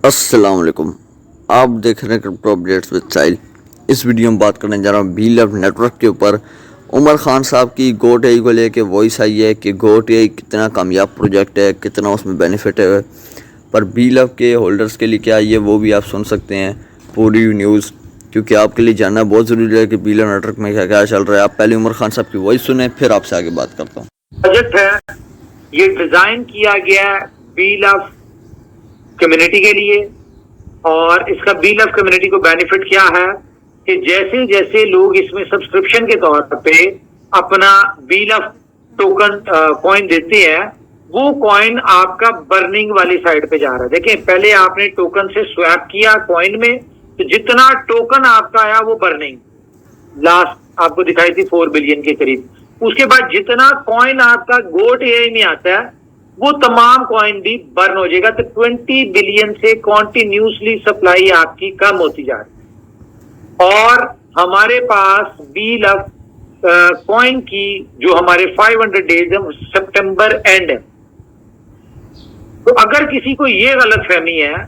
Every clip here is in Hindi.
अस्सलाम वालेकुम। आप देख रहे हैं अपडेट्स विद साहिल। इस वीडियो में बात करने जा रहा हूँ बी लव नेटवर्क के ऊपर। उमर खान साहब की गोट एआई को लेके वॉइस आई है कि गोट एआई कितना कामयाब प्रोजेक्ट है, कितना उसमें बेनिफिट है, पर बी लव के होल्डर्स के लिए क्या है वो भी आप सुन सकते हैं पूरी न्यूज़, क्योंकि आपके लिए जानना बहुत ज़रूरी है कि बी लव नेटवर्क में क्या क्या चल रहा है। आप पहले उमर खान साहब की वॉइस सुने, फिर आपसे आगे बात करता हूँ। प्रोजेक्ट है, ये डिजाइन किया गया है बी लव कम्युनिटी के लिए, और इसका बी लव कम्युनिटी को बेनिफिट क्या है कि जैसे जैसे लोग इसमें सब्सक्रिप्शन के तौर पे अपना बी लव टोकन कॉइन देते हैं, वो कॉइन आपका बर्निंग वाली साइड पे जा रहा है। देखें, पहले आपने टोकन से स्वैप किया कॉइन में, तो जितना टोकन आपका आया वो बर्निंग लास्ट आपको दिखाई थी 4 बिलियन के करीब। उसके बाद जितना कॉइन आपका गोट एआई में आता है वो तमाम कॉइन भी बर्न हो जाएगा। तो 20 बिलियन से कॉन्टिन्यूसली सप्लाई आपकी कम होती जा रही है। और हमारे पास बी लव कॉइन की जो हमारे 500 डेज है सितंबर एंड है। तो अगर किसी को ये गलतफहमी है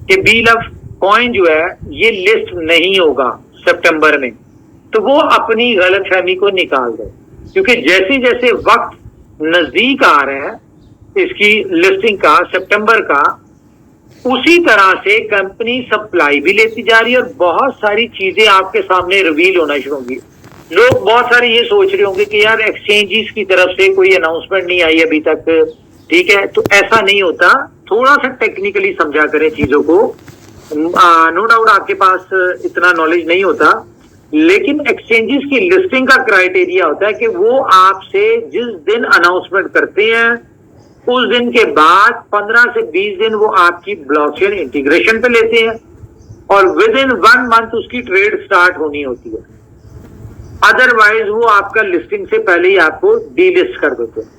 कि बी लव कॉइन जो है ये लिस्ट नहीं होगा सितंबर में, तो वो अपनी गलतफहमी को निकाल दे, क्योंकि जैसे जैसे वक्त नजदीक आ रहा है इसकी लिस्टिंग का सितंबर का, उसी तरह से कंपनी सप्लाई भी लेती जा रही है और बहुत सारी चीजें आपके सामने रिवील होना शुरू होंगी। लोग बहुत सारे ये सोच रहे होंगे कि यार एक्सचेंजेस की तरफ से कोई अनाउंसमेंट नहीं आई अभी तक, ठीक है, तो ऐसा नहीं होता। थोड़ा सा टेक्निकली समझा करें चीजों को। नो डाउट आपके पास इतना नॉलेज नहीं होता, लेकिन एक्सचेंजेस की लिस्टिंग का क्राइटेरिया होता है कि वो आपसे जिस दिन अनाउंसमेंट करते हैं उस दिन के बाद 15 से 20 दिन वो आपकी ब्लॉकचेन इंटीग्रेशन पे लेते हैं और विद इन 1 मंथ उसकी ट्रेड स्टार्ट होनी होती है। अदरवाइज वो आपका लिस्टिंग से पहले ही आपको डीलिस्ट कर देते हैं।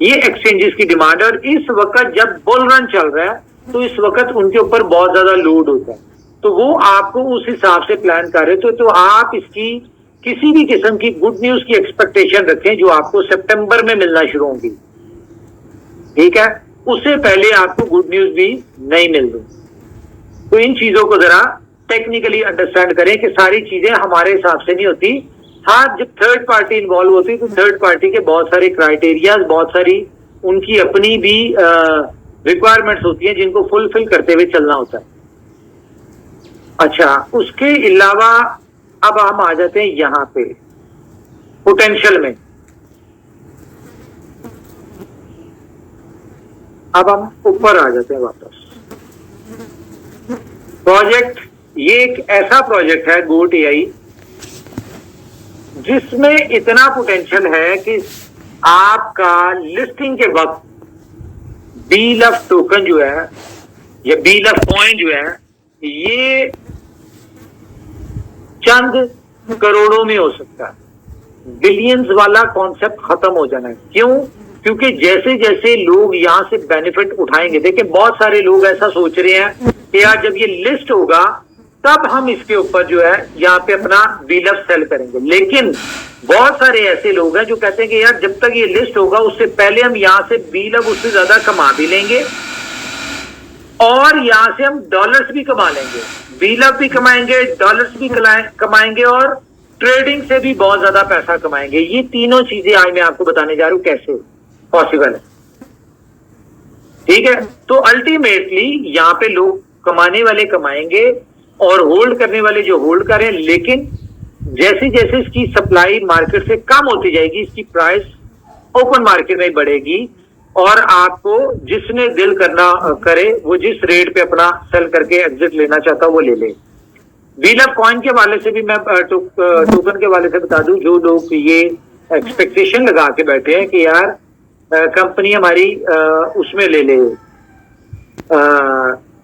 ये एक्सचेंजेस की डिमांड है, और इस वक्त जब बुल रन चल रहा है तो इस वक्त उनके ऊपर बहुत ज्यादा लोड होता है, तो वो आपको उस हिसाब से प्लान कर रहे तो आप इसकी किसी भी किस्म की गुड न्यूज की एक्सपेक्टेशन रखें जो आपको सितंबर में मिलना शुरू होंगी, ठीक है। उससे पहले आपको गुड न्यूज भी नहीं मिल रही। तो इन चीजों को जरा टेक्निकली अंडरस्टैंड करें कि सारी चीजें हमारे हिसाब से नहीं होती। हाँ, जब थर्ड पार्टी इन्वॉल्व होती है तो थर्ड पार्टी के बहुत सारे क्राइटेरियाज, बहुत सारी उनकी अपनी भी रिक्वायरमेंट्स होती हैं जिनको फुलफिल करते हुए चलना होता है। अच्छा, उसके अलावा अब हम आ जाते हैं यहां पे पोटेंशियल में। अब हम ऊपर आ जाते हैं वापस। प्रोजेक्ट, ये एक ऐसा प्रोजेक्ट है गोट एआई जिसमें इतना पोटेंशियल है कि आपका लिस्टिंग के वक्त बी लव टोकन जो है या बी लव कॉइन जो है ये चंद करोड़ों में हो सकता है। बिलियंस वाला कॉन्सेप्ट खत्म हो जाना है। क्यों? क्योंकि जैसे जैसे लोग यहां से बेनिफिट उठाएंगे, देखिए बहुत सारे लोग ऐसा सोच रहे हैं कि यार जब ये लिस्ट होगा तब हम इसके ऊपर जो है यहाँ पे अपना बी लव सेल करेंगे, लेकिन बहुत सारे ऐसे लोग हैं जो कहते हैं कि यार जब तक ये लिस्ट होगा उससे पहले हम यहाँ से बी लव उससे ज्यादा कमा भी लेंगे और यहाँ से हम डॉलर्स भी कमा लेंगे, बी लव भी कमाएंगे, डॉलर्स भी कमाएंगे और ट्रेडिंग से भी बहुत ज्यादा पैसा कमाएंगे। ये तीनों चीजें आज मैं आपको बताने जा रहा हूं कैसे पॉसिबल है, ठीक है। तो अल्टीमेटली यहाँ पे लोग कमाने वाले कमाएंगे और होल्ड करने वाले जो होल्ड करें, लेकिन जैसे जैसे इसकी सप्लाई मार्केट से कम होती जाएगी इसकी प्राइस ओपन मार्केट में बढ़ेगी और आपको जिसने दिल करना करे वो जिस रेट पे अपना सेल करके एग्जिट लेना चाहता वो ले ले। बी लव कॉइन के वाले से भी मैं टोकन के वाले से बता दूं, जो लोग ये एक्सपेक्टेशन लगा के बैठे हैं कि यार कंपनी हमारी उसमें ले ले,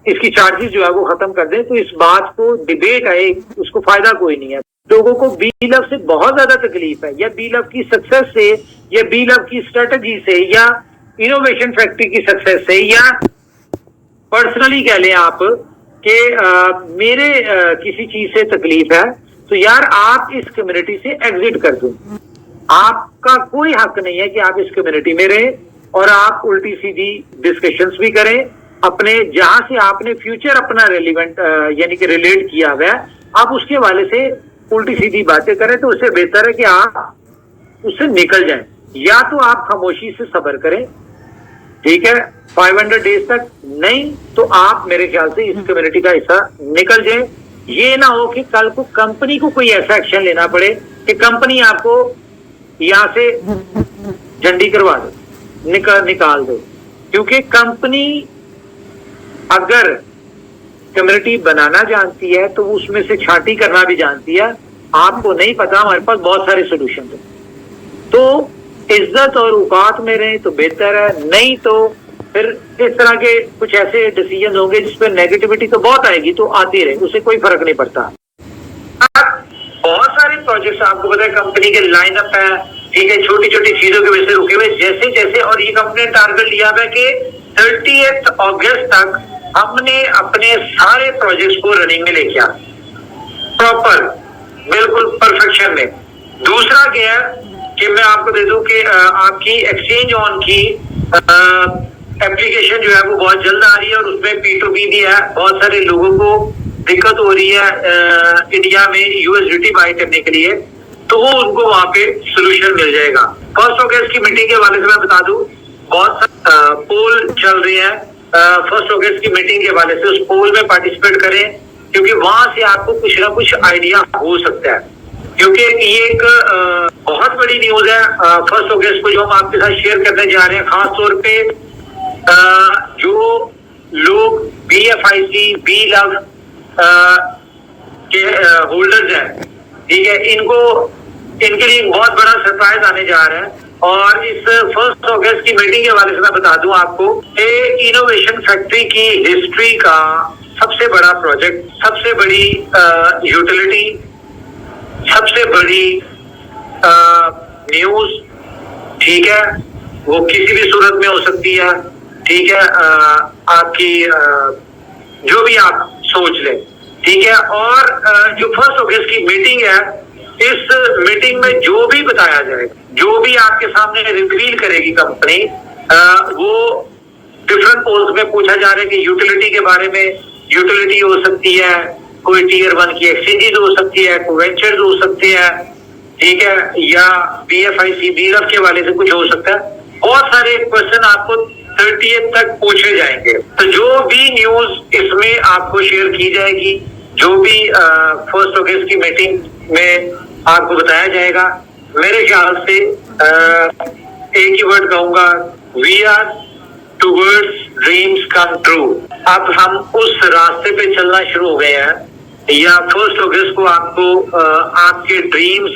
इसकी चार्जेस जो है वो खत्म कर दें, तो इस बात को डिबेट है, उसको फायदा कोई नहीं है। लोगों को बी लव से बहुत ज्यादा तकलीफ है, या बी लव की सक्सेस से, या बी लव की स्ट्रेटजी से, या इनोवेशन फैक्ट्री की सक्सेस से, या पर्सनली कह लें आप कि मेरे किसी चीज से तकलीफ है, तो यार आप इस कम्युनिटी से एग्जिट कर दो। आपका कोई हक नहीं है कि आप इस कम्युनिटी में रहें और आप उल्टी सीधी डिस्कशंस भी करें अपने जहां से आपने फ्यूचर अपना रेलिवेंट यानी कि रिलेट किया हुआ है, आप उसके वाले से उल्टी सीधी बातें करें तो उससे बेहतर है कि आप उससे निकल जाएं, या तो आप खामोशी से सब्र करें, ठीक है, 500 डेज तक, नहीं तो आप मेरे ख्याल से इस कम्युनिटी का हिस्सा निकल जाए। ये ना हो कि कल को कंपनी को कोई ऐसा एक्शन लेना पड़े कि कंपनी आपको यहां से झंडी करवा दो, निकाल दो, क्योंकि कंपनी अगर कम्युनिटी बनाना जानती है तो उसमें से छांटी करना भी जानती है। आपको नहीं पता, हमारे पास बहुत सारे सोल्यूशन है। तो इज्जत और औकात में रहें तो बेहतर है, नहीं तो फिर इस तरह के कुछ ऐसे डिसीजन होंगे जिसपे नेगेटिविटी तो बहुत आएगी, तो आती रहे, उससे कोई फर्क नहीं पड़ता। बहुत सारे प्रोजेक्ट्स आपको पता है कंपनी के लाइनअप है, ठीक है, छोटी छोटी चीजों की वजह से रुके हुए, जैसे जैसे, और ये कंपनी ने टारगेट लिया है कि 30 अगस्त तक हमने अपने सारे प्रोजेक्ट्स को रनिंग में लेके आ, प्रॉपर बिल्कुल परफेक्शन में। दूसरा क्या है कि मैं आपको दे दूं कि आपकी एक्सचेंज ऑन की एप्लीकेशन जो है वो बहुत जल्द आ रही है, और उसमें P2P भी है। बहुत सारे लोगों को दिक्कत हो रही है इंडिया में USDT बाय करने के लिए, तो वो उनको वहां पे सोल्यूशन मिल जाएगा। 1 अगस्त की मीटिंग के हवाले से मैं बता दूं, बहुत पोल चल रहे हैं 1 अगस्त की मीटिंग के हवाले से, उस पोल में पार्टिसिपेट करें, क्योंकि वहां से आपको कुछ ना कुछ आइडिया हो सकता है। क्योंकि ये एक बहुत बड़ी न्यूज है 1 अगस्त को जो हम आपके साथ शेयर करने जा रहे हैं, खास तौर पे जो लोग BFIC, BLOVE के होल्डर्स हैं, ठीक है, इनके लिए बहुत बड़ा सरप्राइज आने जा रहा है। और इस 1 अगस्त की मीटिंग के हवाले से मैं बता दूं आपको, इनोवेशन फैक्ट्री की हिस्ट्री का सबसे बड़ा प्रोजेक्ट, सबसे बड़ी यूटिलिटी, सबसे बड़ी न्यूज, ठीक है, वो किसी भी सूरत में हो सकती है, ठीक है, आपकी जो भी आप सोच लें, ठीक है। और जो 1 अगस्त की मीटिंग है, इस मीटिंग में जो भी बताया जाएगा, जो भी आपके सामने रिवील करेगी कंपनी, वो डिफरेंट पोल्स में पूछा जा रहा है कि यूटिलिटी के बारे में, यूटिलिटी हो सकती है, कोई Tier 1 की एक्सचेंजेस हो सकती है, कोई वेंचर्स हो सकती है, ठीक है, या BFIC, BLOVE के वाले से कुछ हो सकता है। बहुत सारे क्वेश्चन आपको 30 तक पूछे जाएंगे। तो जो भी न्यूज इसमें आपको शेयर की जाएगी, जो भी 1 अगस्त की मीटिंग में आपको बताया जाएगा, मेरे ख्याल से एक ही वर्ड कहूंगा, we are towards dreams come true. अब हम उस रास्ते पे चलना शुरू हो गए हैं, या 1 अगस्त को आपको आपके ड्रीम्स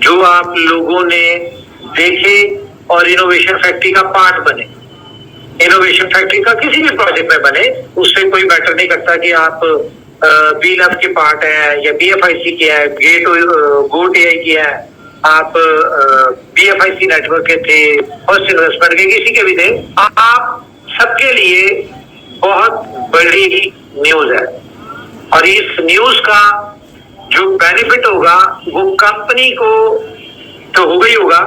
जो आप लोगों ने देखे और इनोवेशन फैक्ट्री का पार्ट बने, इनोवेशन फैक्ट्री का किसी भी प्रोजेक्ट में बने, उससे कोई मैटर नहीं करता कि आप BLOVE के पार्ट है या BFIC के है, GOAT AI के है, आप BFIC नेटवर्क के थे, फर्स्ट इन्वेस्टमेंट के, किसी के भी थे, आप सबके लिए बहुत बड़ी न्यूज है। और इस न्यूज का जो बेनिफिट होगा वो कंपनी को तो होगा ही होगा,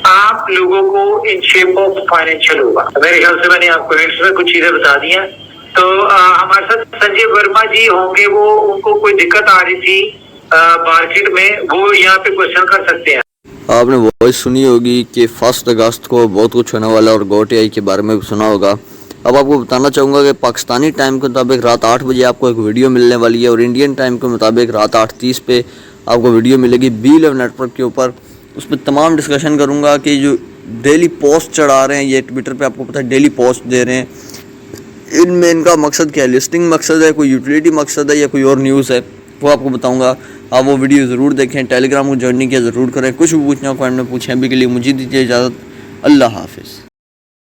आप लोगों को इन शेप ऑफ फाइनेंशियल होगा। मेरे ख्याल से मैंने आपको हिंट्स में कुछ चीजें बता दी हैं। तो हमारे साथ संजय वर्मा जी होंगे, वो उनको कोई दिक्कत आ रही थी मार्केट में, वो यहाँ पे क्वेश्चन कर सकते हैं। आपने वॉइस सुनी होगी कि 1 अगस्त को बहुत कुछ होने वाला है, और GOAT AI के बारे में भी सुना होगा। अब आपको बताना चाहूँगा कि पाकिस्तानी टाइम के मुताबिक रात 8 बजे आपको एक वीडियो मिलने वाली है, और इंडियन टाइम के मुताबिक रात 8:30 पे आपको वीडियो मिलेगी BLOVE नेटवर्क के ऊपर। उस पर तमाम डिस्कशन करूँगा कि जो डेली पोस्ट चढ़ा रहे हैं ये ट्विटर पे, आपको पता है डेली पोस्ट दे रहे हैं, इनमें इनका मकसद क्या है, लिस्टिंग मकसद है, कोई यूटिलिटी मकसद है, या कोई और न्यूज़ है, वो आपको बताऊंगा। आप वो वीडियो ज़रूर देखें, टेलीग्राम को ज्वाइन किया ज़रूर करें। कुछ भी पूछना हो कमेंट में पूछें। अभी के लिए मुझे दीजिए इजाज़त, अल्लाह हाफिज़।